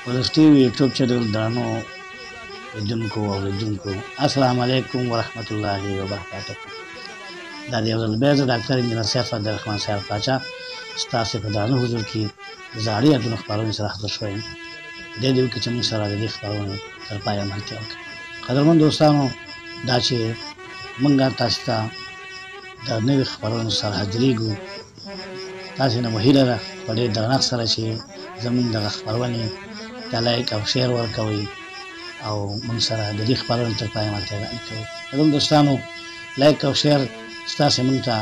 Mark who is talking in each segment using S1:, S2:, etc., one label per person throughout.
S1: ولس ټي وي یوټیوب چینل درنو لیدونکو او اوریدونکو السلام علیکم ورحمت الله وبرکاته. دا د یو ځل بیا زه ډاکټر انجینر سیف عبدالرحمن صاحب پاچا ستاسو په درنو حضور کې زاړه یادونه خپرونې سره حاضر شوم. دې دې کې چې موږ سره د دې خپرونې تر پایه ملتیا وکړو. قدرمن دوستانو، دا چې موږ تاسو ته د نوې خپرونې سره حاضرېږو، تاسو نه مهیله ده په ډېر درنښت سره چې زموږ دغه خپرونې ته لایک او شیر ورکوئ او موږ سره د دې خپرونې تر پایه ملتیا کوئ. قدرمن دوستانو، لایک او شیر ستاسو موږ ته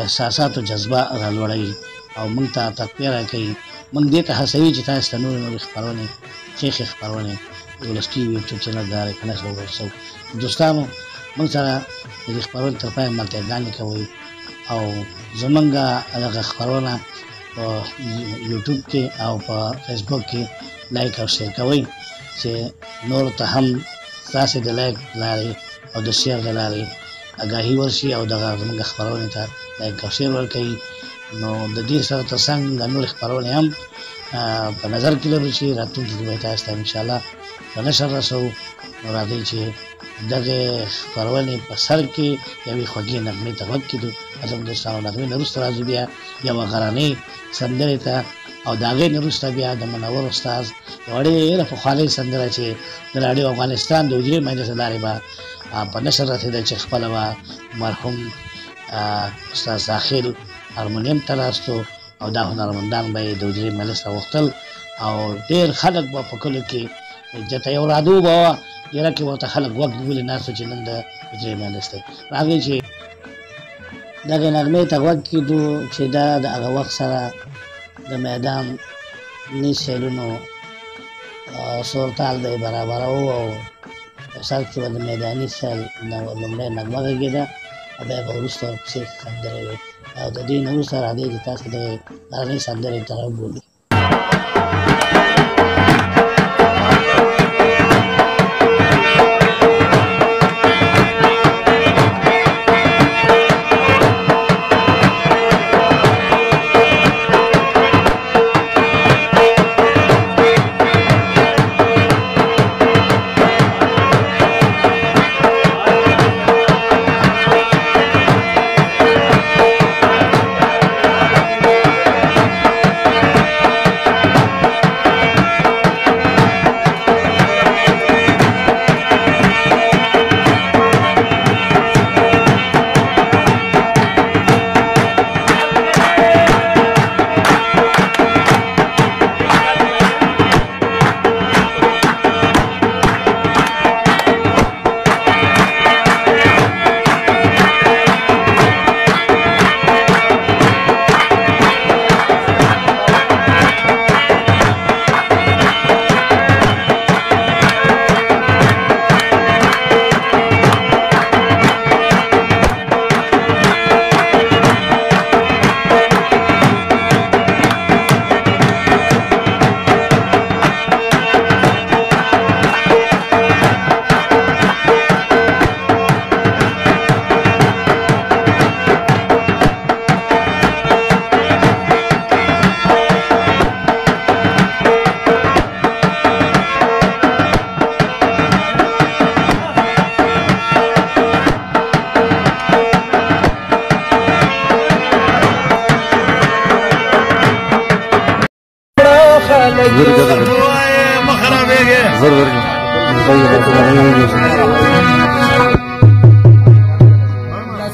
S1: احساسات او جذبه رالوړوي او موږ ته تقویه راکوي. موږ دې ته هڅوي چې تاسو ته نورې خپرونې ښې خپرونې ولس ټي وي یوټیوب چینل دارې کنیکټ ورسوو. دوستانو، موږ سره د دې خپرونې تر پایه ملتیاګانې کوئ او زموږ دغه خپرونه په یوټیوب کې او په فیسبوک کې لایک او شیر کوئ چې نورو ته هم ستاسې د لایک لارې او د شیر د لارې آګاهي ورشي او دغه زموږ خپرونې ته لایک او شیر ورکوي. نو د دې سره ترڅنګ د نورې خپرونې هم په نظر کې لرو چې راتلونکي کې به تاسو ته انشاءالله په نشر رسوو. نو راځئ چې دغه خپرونې په سر کې یوې خوږې نغمې ته غوږ کېږدو. زموږ دوستانو، نغمې نه وروسته راځو بیا یوه غرنۍ سندرې ته او د هغې نه وروسته بیا د منور استاذ یوه ډېره پخوانۍ سندره چې د راډیو افغانستان د حجرې مجلس له لارې به په نشر رسېده چې خپله به مرحوم استاد داخل هارمونیم ته راستو او دا هنرمندان به یې د حجرې مجلس ته غوښتل او ډېر خلک به په کلو کې ځکه یو رادیو به وه یره کې ورته خلک غوږ نیولي ناست وو چې نن د حجرې مجلس دی. راغی چې دغې نغمې ته غوږ کېږدو چې دا د هغه وخت سره د میدان نیز سیلونو صورتحال به یې برابروو او په سر کې به د میداني سیل لومړۍ نغمه غږېده او بیا به وروسته ورپسې سندرې وې او د دې نه وروسته راځئ چې تاسو دغې غرنۍ سندرې ته وګورئ.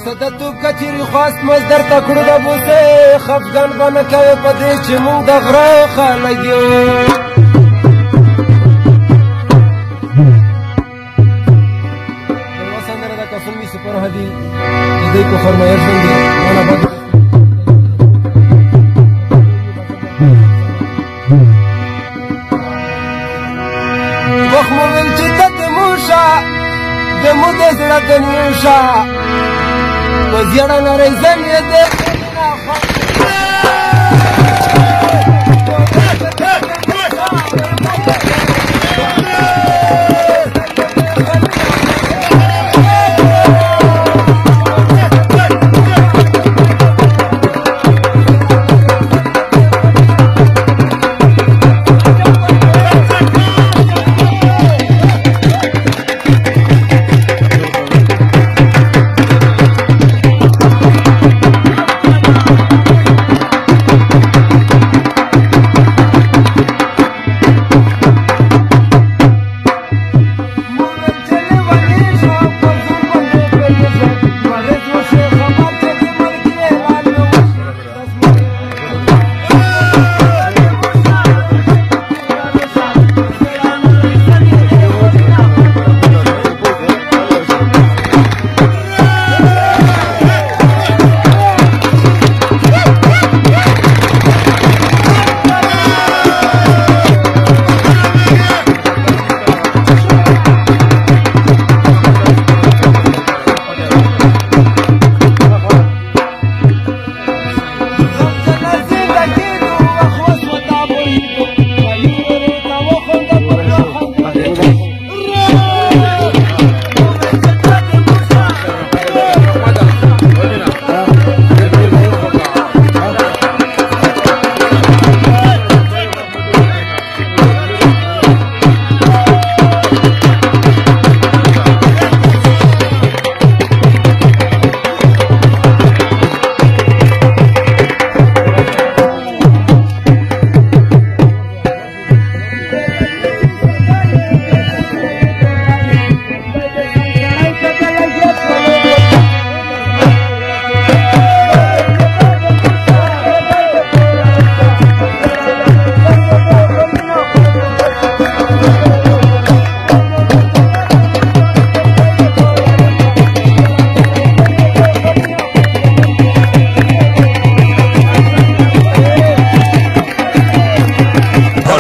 S2: صدتو کچری خواست مزدر تکړو د بوسه خفګان بنه کوي په دې چې مونږ د غره خلک یو. وسندره د کفلمی سپر هدي دې کو فرمایش دی وانا بد وخمن چې تدموشا د مود زړه د نیوشا وزیړه نری زمې دې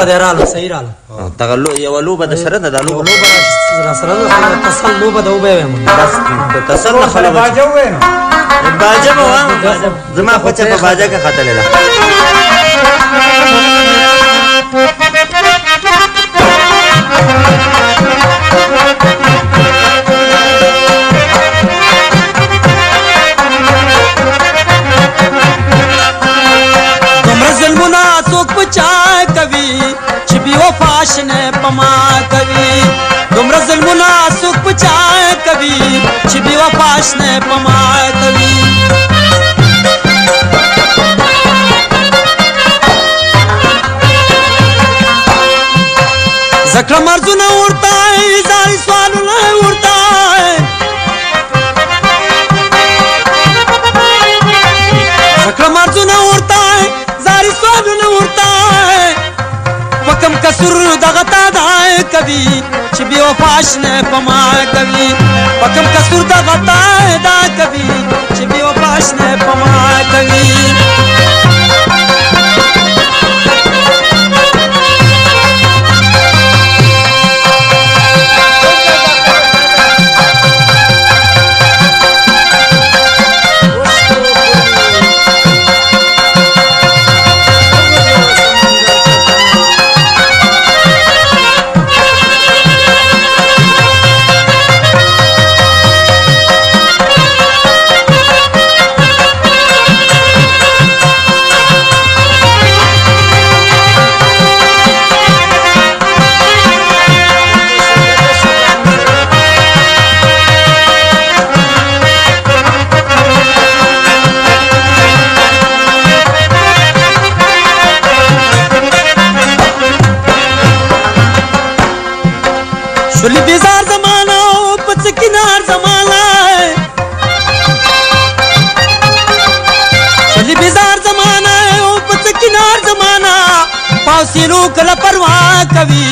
S3: دغه دی راله صحیح راله
S4: دغه یوه لوبه د سره ده دا لوبه
S3: راسره ده تسل لوبه ده وبه وایم
S4: بس د تسل نه خلک باجه ووایه نو باجه به وایم زما بچه په باجه کې ختلې ده
S3: دومره ظلمونه څوک په چا کوي چې بې وفا شنه په ما کوي دومره ظلمونه څوک په چا کوي چې بې وفا شنه په ما کوي زکړه مرزونه ورته زاري سوالونه ورته زکړه مرزونه ورته زاري سوالونه ورته وکم کسر دغه تا دای کوي چې بې وفا شنه په ما کوي وکم کسر دغه تا دا کوي چې بې وفا شنه په ما کوي شلی بیزار زمانہ پچ کنار زمانہ شلی بیزار زمانہ پچ کنار زمانہ پاوسینو کله پروا کوي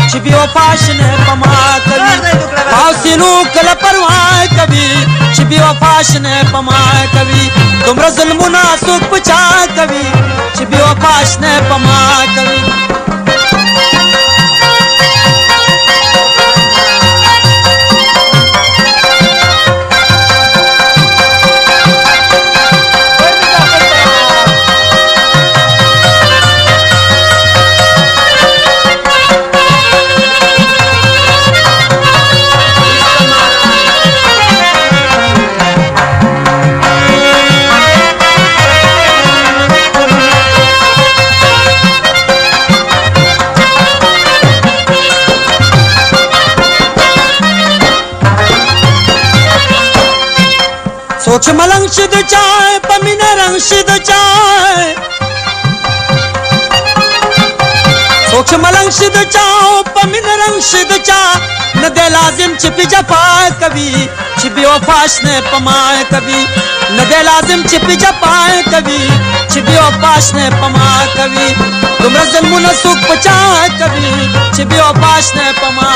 S3: چې بې وفا شنه په ما کوي پاوسینو کله پروا کوي چې بې وفا شنه په ما کوي دومره ظلمونه څوک په چا کوي چې بې وفا شنه په ما کوي څوک ملنګ شي د چای په مینه رنګ شي د چای څوک ملنګ شي د چای په مینه رنګ شي د چا نه دی لازم چې په جفا کوي چې بې وفا شنه په ما کوي نه دی لازم چې په جفا کوي چې بې وفا شنه په ما کوي دومره ظلمونه څوک په چا کوي چې بې وفا شنه په ما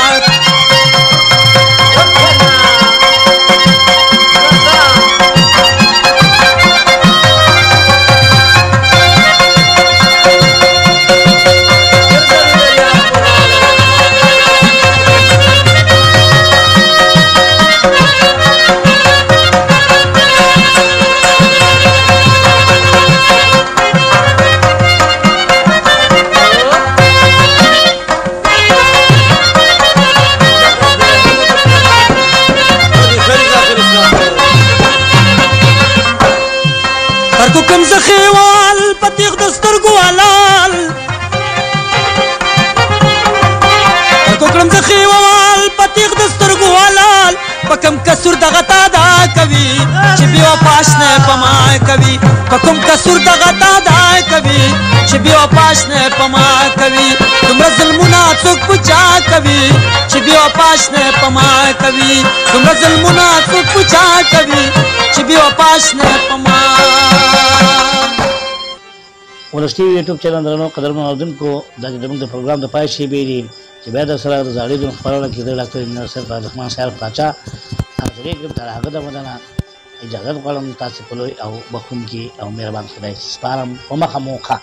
S3: کوم زخیوال پتیغ دسترګو حلال کوم زخیوال پتیغ دسترګو حلال پکم کسر دغه تا دا کوي چې بې وفا شنه په ما کوي پکم کسر دغه تا دا کوي چې بې وفا شنه په ما کوي دومره ظلمونه څوک په چا کوي چې بې وفا شنه په ما کوي دومره ظلمونه څوک په چا کوي چې بې وفا شنه په ما
S1: ولسټي یوټیوب چینل درنو قدرمن اوردونکو دا زموږ د پروګرام د پای شی بیري چې بیا د سره د زاړي د خبرونه کې د ډاکټر انجینر سید عبدالرحمن صاحب پاچا حاضرې کوم تر هغه د مدنه اجازه غواړم تاسو په لوی او بخون کې او مهربان خدای سپارم په مخه موخه